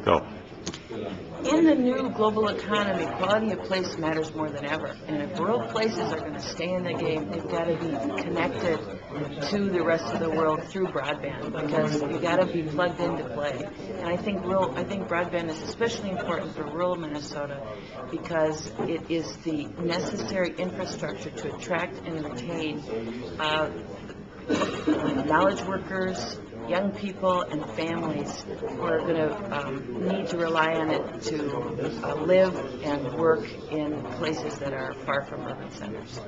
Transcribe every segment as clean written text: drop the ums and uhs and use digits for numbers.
Go. In the new global economy, quality of place matters more than ever. And if rural places are going to stay in the game, they've got to be connected to the rest of the world through broadband, because you got to be plugged into play. And I think broadband is especially important for rural Minnesota because it is the necessary infrastructure to attract and retain knowledge workers, young people, and families who are going to need to rely on it to live and work in places that are far from urban centers.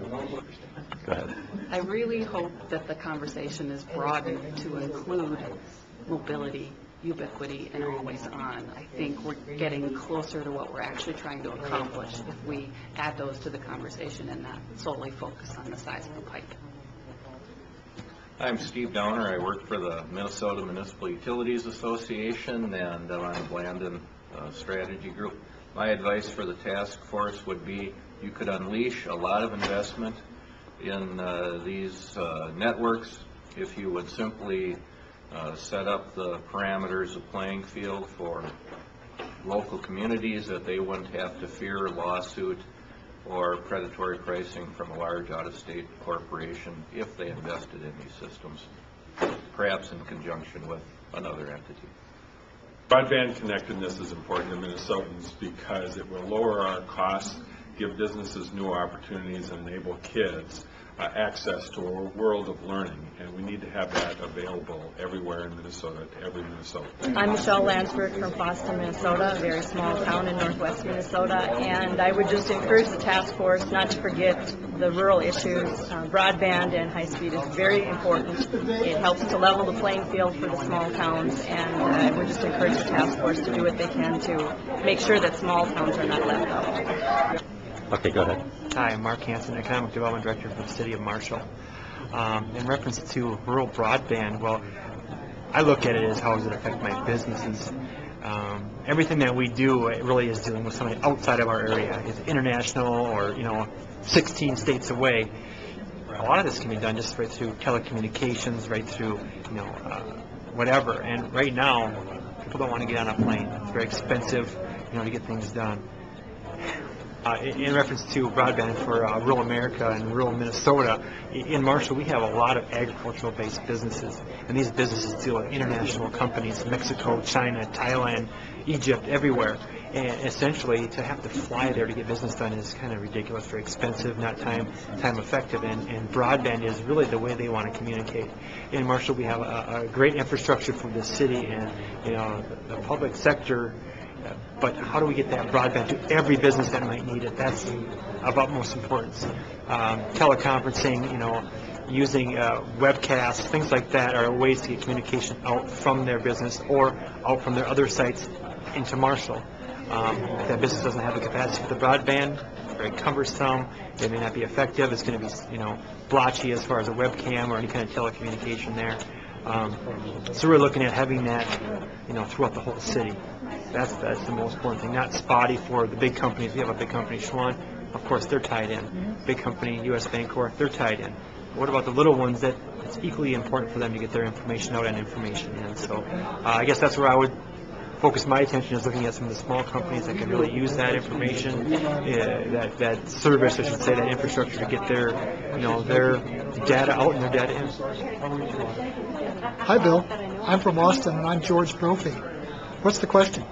Go ahead. I really hope that the conversation is broadened to include mobility, ubiquity, and always on. I think we're getting closer to what we're actually trying to accomplish if we add those to the conversation and not solely focus on the size of the pipe. I'm Steve Downer. I work for the Minnesota Municipal Utilities Association, and I'm on the Blandin strategy group. My advice for the task force would be you could unleash a lot of investment in these networks if you would simply set up the parameters of playing field for local communities, that they wouldn't have to fear a lawsuit or predatory pricing from a large out-of-state corporation if they invested in these systems, perhaps in conjunction with another entity. Broadband connectedness is important to Minnesotans because it will lower our costs, give businesses new opportunities, and enable kids access to a world of learning, and we need to have that available everywhere in Minnesota, to every Minnesotan. I'm Michelle Lansford from Boston, Minnesota, a very small town in northwest Minnesota, and I would just encourage the task force not to forget the rural issues. Broadband and high speed is very important. It helps to level the playing field for the small towns, and I would just encourage the task force to do what they can to make sure that small towns are not left out. Okay, go ahead. Hi, I'm Mark Hansen, Economic Development Director for the City of Marshall. In reference to rural broadband, well, I look at it as how does it affect my businesses. Everything that we do, it really is dealing with somebody outside of our area. It's international or, 16 states away. A lot of this can be done just right through telecommunications, right through, whatever. And right now, people don't want to get on a plane. It's very expensive, to get things done. In reference to broadband for rural America and rural Minnesota, in Marshall we have a lot of agricultural-based businesses, and these businesses deal with international companies, Mexico, China, Thailand, Egypt, everywhere. And essentially, to have to fly there to get business done is kind of ridiculous, very expensive, not time effective, and broadband is really the way they want to communicate. In Marshall we have a great infrastructure for the city and the public sector. But how do we get that broadband to every business that might need it? That's of utmost importance. Teleconferencing, using webcasts, things like that are ways to get communication out from their business or out from their other sites into Marshall. If that business doesn't have the capacity for the broadband, it's very cumbersome, it may not be effective, it's going to be blotchy as far as a webcam or any kind of telecommunication there. So we're looking at having that throughout the whole city. That's the most important thing, not spotty for the big companies. We have a big company, Schwann, of course they're tied in. Big company, U.S. Bancorp, they're tied in. What about the little ones that it's equally important for them to get their information out and information in? So I guess that's where I would focus my attention, is looking at some of the small companies that can really use that information, that service, I should say, that infrastructure to get their data out and their data in. Hi, Bill. I'm from Austin, and I'm George Brophy. What's the question?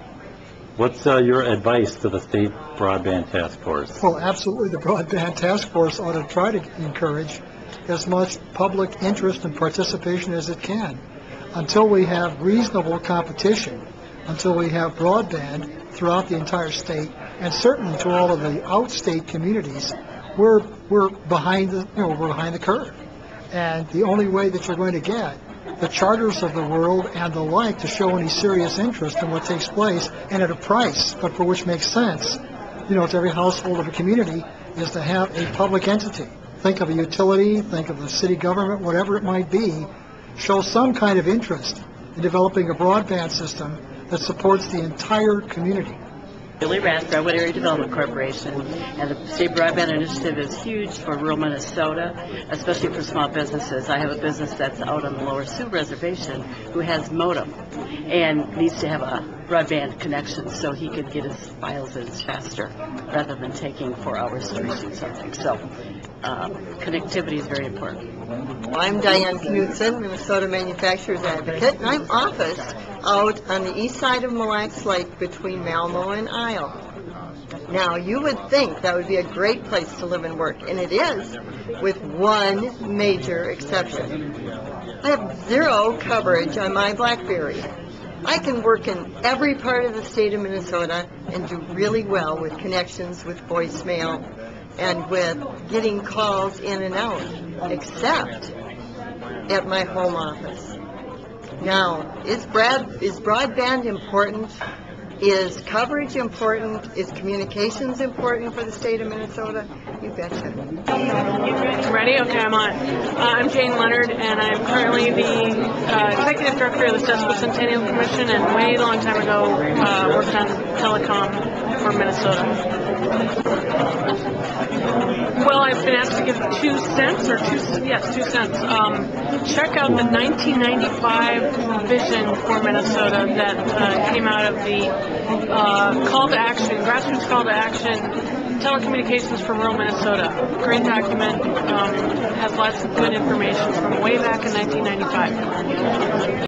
What's your advice to the state broadband task force? Well, absolutely, the broadband task force ought to try to encourage as much public interest and participation as it can. Until we have reasonable competition, until we have broadband throughout the entire state, and certainly to all of the outstate communities, we're behind the curve. And the only way that you're going to get the charters of the world and the like to show any serious interest in what takes place, and at a price, but for which makes sense, to every household of a community, is to have a public entity. Think of a utility, think of the city government, whatever it might be, show some kind of interest in developing a broadband system that supports the entire community. Billy Rath, Broadway Area Development Corporation, and the State Broadband Initiative is huge for rural Minnesota, especially for small businesses. I have a business that's out on the Lower Sioux Reservation who has modem and needs to have a broadband connection so he could get his files in faster rather than taking 4 hours to receive something. So connectivity is very important. I'm Diane Knudsen, Minnesota Manufacturers Advocate, and I'm office out on the east side of Mille Lacs Lake between Malmo and Isle. Now, you would think that would be a great place to live and work, and it is, with one major exception. I have 0 coverage on my BlackBerry. I can work in every part of the state of Minnesota and do really well with connections with voicemail and with getting calls in and out, except at my home office. Now, is broadband important? Is coverage important? Is communications important for the state of Minnesota? You betcha. Ready? Okay, I'm on. I'm Jane Leonard, and I'm currently the Executive Director of the Sesquicentennial Commission, and way long time ago worked on telecom for Minnesota. Well, I've been asked to give 2 cents, or 2 cents. Check out the 1995 vision for Minnesota that came out of the call to action, grassroots call to action, telecommunications for rural Minnesota. Great document, has lots of good information from way back in 1995.